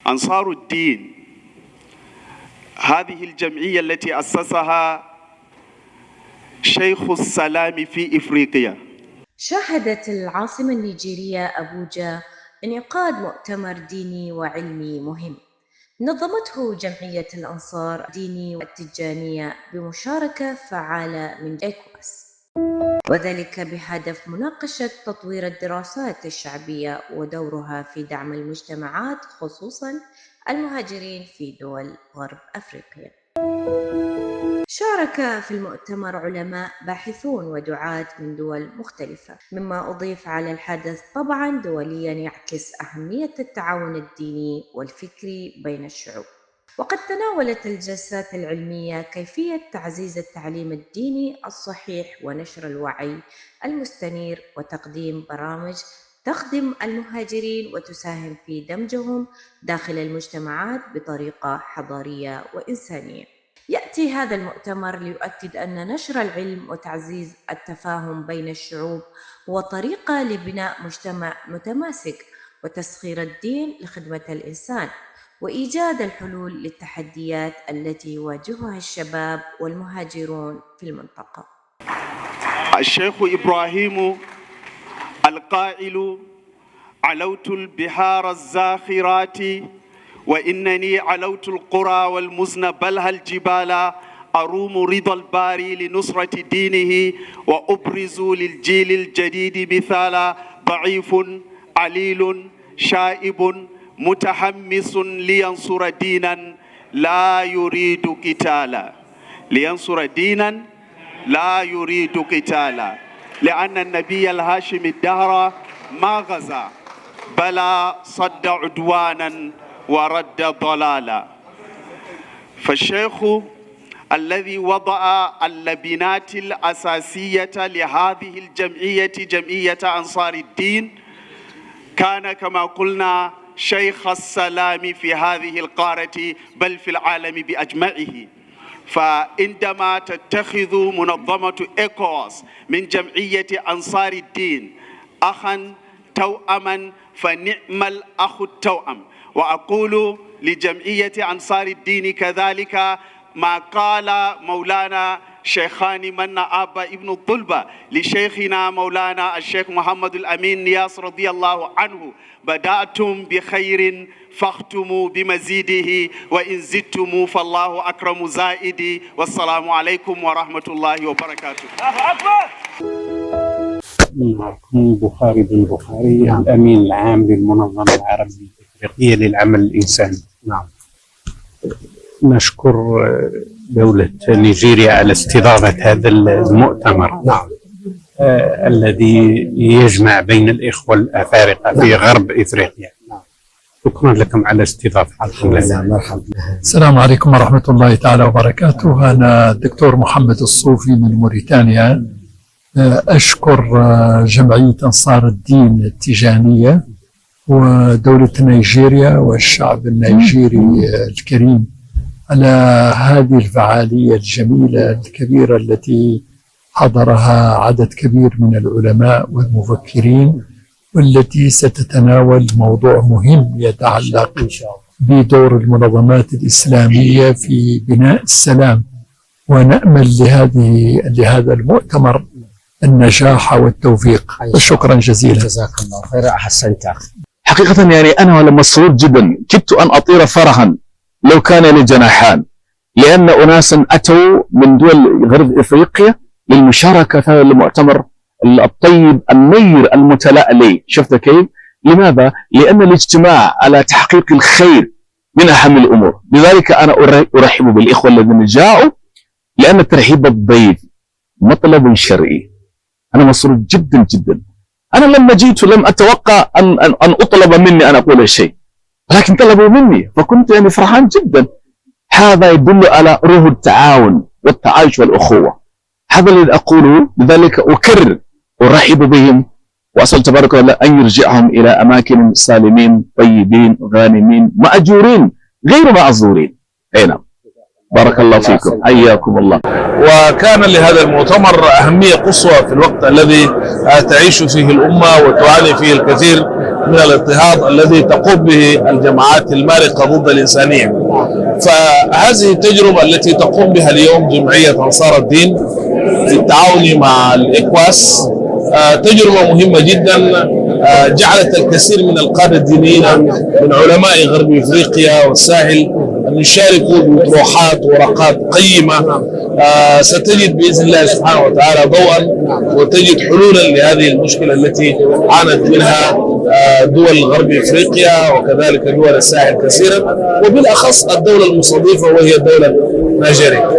أنصار الدين هذه الجمعية التي أسسها شيخ السلام في إفريقيا. شهدت العاصمة النيجيرية أبوجا انعقاد مؤتمر ديني وعلمي مهم نظمته جمعية الأنصار الديني والتجانية بمشاركة فعالة من إيكواس، وذلك بهدف مناقشة تطوير الدراسات الشعبية ودورها في دعم المجتمعات خصوصاً المهاجرين في دول غرب أفريقيا. شارك في المؤتمر علماء باحثون ودعاة من دول مختلفة، مما أضيف على الحدث طبعاً دولياً يعكس أهمية التعاون الديني والفكري بين الشعوب. وقد تناولت الجلسات العلمية كيفية تعزيز التعليم الديني الصحيح ونشر الوعي المستنير وتقديم برامج تخدم المهاجرين وتساهم في دمجهم داخل المجتمعات بطريقة حضارية وإنسانية. يأتي هذا المؤتمر ليؤكد أن نشر العلم وتعزيز التفاهم بين الشعوب هو طريقة لبناء مجتمع متماسك وتسخير الدين لخدمة الإنسان وإيجاد الحلول للتحديات التي يواجهها الشباب والمهاجرون في المنطقة. الشيخ إبراهيم القائل: علوت البحار الزاخرات وإنني علوت القرى والمزن بلها الجبال أروم رضا الباري لنصرة دينه وأبرز للجيل الجديد مثالا ضعيف عليل شائب متحمس لينصر دينا لا يريد قتالا، لينصر دينا لا يريد قتالا، لأن النبي الهاشم الدهر ما غزا بل صد عدوانا ورد ضلالا. فالشيخ الذي وضع اللبنات الأساسية لهذه الجمعية، جمعية أنصار الدين، كان كما قلنا شيخ السلام في هذه القارة بل في العالم بأجمعه. فعندما تتخذ منظمة إيكواس من جمعية أنصار الدين أخا توأما فنعم الأخ التوأم. وأقول لجمعية أنصار الدين كذلك ما قال مولانا شيخان من أبا ابن الطلبة لشيخنا مولانا الشيخ محمد الأمين نياس رضي الله عنه: بدأتم بخير فاختموا بمزيده وإن زدتم فالله أكرم زائدي. والسلام عليكم ورحمة الله وبركاته. معكم بخاري بن بخاري، الأمين العام للمنظمة العربية الإفريقية للعمل الإنساني. نعم. نشكر دولة نيجيريا على استضافة هذا المؤتمر. نعم. الذي يجمع بين الإخوة الأفارقة في غرب إفريقيا. نعم. شكرا لكم على استضافتكم. مرحبا. السلام عليكم ورحمة الله تعالى وبركاته. أنا الدكتور محمد الصوفي من موريتانيا. أشكر جمعية أنصار الدين التجانية ودولة نيجيريا والشعب النيجيري الكريم على هذه الفعالية الجميلة الكبيرة التي حضرها عدد كبير من العلماء والمفكرين، والتي ستتناول موضوع مهم يتعلق بدور المنظمات الإسلامية في بناء السلام. ونأمل لهذا المؤتمر النجاح والتوفيق. شكرا جزيلا. جزاك الله خير. أحسنت. حقيقة يعني أنا لما مسرور جدا، كدت أن أطير فرحا لو كان لي جناحان، لأن أناسا أتوا من دول غرب إفريقيا للمشاركة في المؤتمر الطيب النير المتلألئ. شفت كيف؟ لماذا؟ لأن الاجتماع على تحقيق الخير من أهم الأمور. لذلك أنا أرحب بالإخوة الذين جاءوا، لأن ترحيب الضيف مطلب شرعي. أنا مسرور جدا جدا. أنا لما جئت لم أتوقع أن أطلب مني أن أقول شيء، ولكن طلبوا مني فكنت يعني فرحان جدا. هذا يدل على روح التعاون والتعايش والأخوة. هذا الذي أقوله. لذلك أكرر أرحب بهم وأسأل تبارك الله أن يرجعهم إلى أماكن سالمين طيبين غانمين مأجورين غير معذورين. أي نعم. بارك الله فيكم، حياكم الله. وكان لهذا المؤتمر أهمية قصوى في الوقت الذي تعيش فيه الأمة وتعاني فيه الكثير من الاضطهاد الذي تقوم به الجماعات المارقة ضد الإنسانية. فهذه التجربة التي تقوم بها اليوم جمعية أنصار الدين بالتعاون مع الإكواس تجربة مهمة جدا، جعلت الكثير من القادة الدينيين من علماء غرب إفريقيا والساحل أن يشاركوا بطروحات ورقات قيمة ستجد بإذن الله سبحانه وتعالى ضوءا وتجد حلولا لهذه المشكلة التي عانت منها دول غرب إفريقيا وكذلك دول الساحل كثيرا، وبالأخص الدولة المستضيفة وهي الدولة نيجيريا.